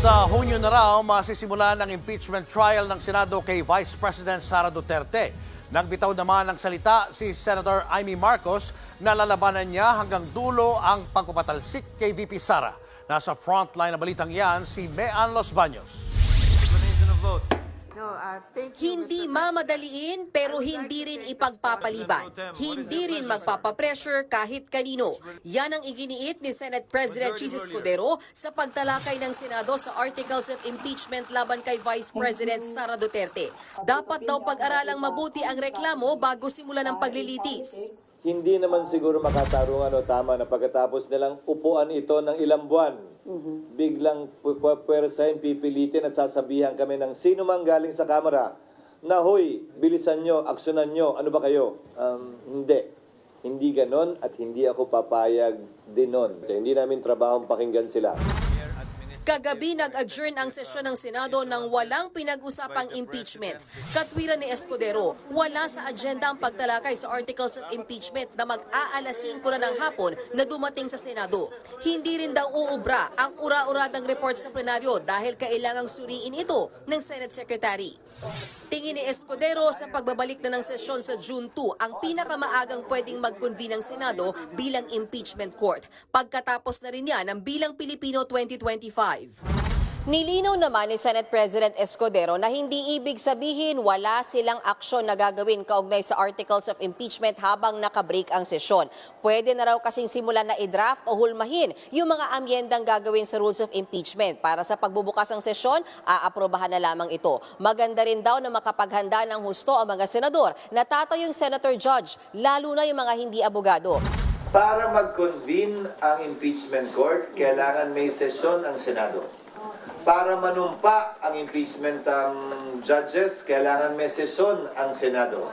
Sa Hunyo na raw, masisimulan ang impeachment trial ng Senado kay Vice President Sara Duterte. Nagbitaw naman ng salita si Senator Amy Marcos na lalabanan niya hanggang dulo ang pagpapatalsik kay VP Sara. Nasa frontline na balitang yan si Mean Los Baños. Hindi mamadaliin pero hindi rin ipagpapaliban. Hindi rin magpapapressure kahit kanino. Yan ang iginiit ni Senate President Jesus Escudero sa pagtalakay ng Senado sa Articles of Impeachment laban kay Vice President Sara Duterte. Dapat daw pag-aralang mabuti ang reklamo bago simulan ang paglilitis. Hindi naman siguro makatarungan o tama na pagkatapos nilang upuan ito ng ilang buwan, biglang pwersahin, pipilitin at sasabihan kami ng sino mang galing sa Kamara na, "Hoy, bilisan nyo, aksyonan nyo, ano ba kayo?" Hindi. Hindi ganon at hindi ako papayag din nun. Hindi namin trabahong pakinggan sila. Kagabi nag-adjourn ang sesyon ng Senado nang walang pinag-usapang impeachment. Katwiran ni Escudero, wala sa agenda ang pagtalakay sa Articles of Impeachment na mag-aalas 5 na ng hapon na dumating sa Senado. Hindi rin daw uubra ang ura-uradang report sa plenaryo dahil kailangang suriin ito ng Senate Secretary. Tingin ni Escudero sa pagbabalik na ng sesyon sa June 2 ang pinakamaagang pwedeng mag-convene ng Senado bilang impeachment court. Pagkatapos na rin yan ang bilang Pilipino 2025. Nilinaw naman ni Senate President Escudero na hindi ibig sabihin wala silang aksyon na gagawin kaugnay sa Articles of Impeachment habang nakabreak ang sesyon. Pwede na raw kasing simulan na i-draft o hulmahin yung mga amyendang gagawin sa Rules of Impeachment. Para sa pagbubukas ng sesyon, aaprobahan na lamang ito. Maganda rin daw na makapaghanda ng husto ang mga senador na tatayong senator judge, lalo na yung mga hindi abogado. Para mag-convene ang impeachment court, kailangan may sesyon ang Senado. Para manumpa ang impeachment judges, kailangan may sesyon ang Senado.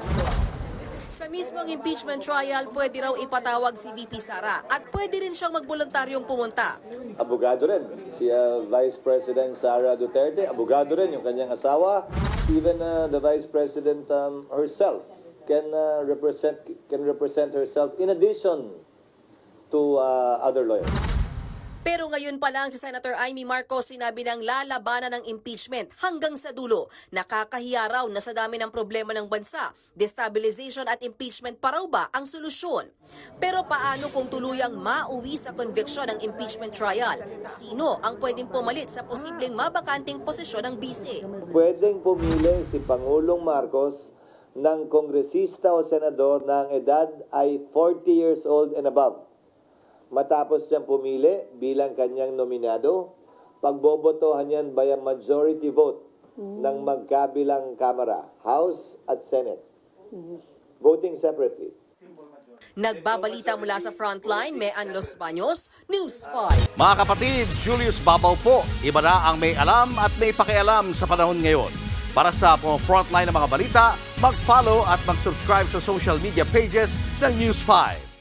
Sa mismong impeachment trial, pwede raw ipatawag si VP Sara at pwede rin siyang magboluntaryong pumunta. Abogado rin. Si Vice President Sara Duterte, abogado rin yung kanyang asawa. Even the Vice President herself can represent herself in addition to other lawyers. Pero ngayon pa lang si Senator Amy Marcos sinabi ng lalabanan ng impeachment hanggang sa dulo. Nakakahiya raw na sa dami ng problema ng bansa, destabilization at impeachment pa raw ba ang solusyon? Pero paano kung tuluyang mauwi sa conviction ng impeachment trial? Sino ang pwedeng pumalit sa posibleng mabakanting posisyon ng bise? Pwedeng pumili si Pangulong Marcos ng kongresista o senador na ang edad ay 40 years old and above. Matapos siyang pumili bilang kanyang nominado, pagbobotohan yan by a majority vote ng magkabilang Kamara, House at Senate. Voting separately. Nagbabalita mula sa Frontline, Mean Los Baños, News 5. Mga kapatid, Julius Babaw po. Iba na ang may alam at may pakialam sa panahon ngayon. Para sa frontline ng mga balita, mag-follow at mag-subscribe sa social media pages ng News 5.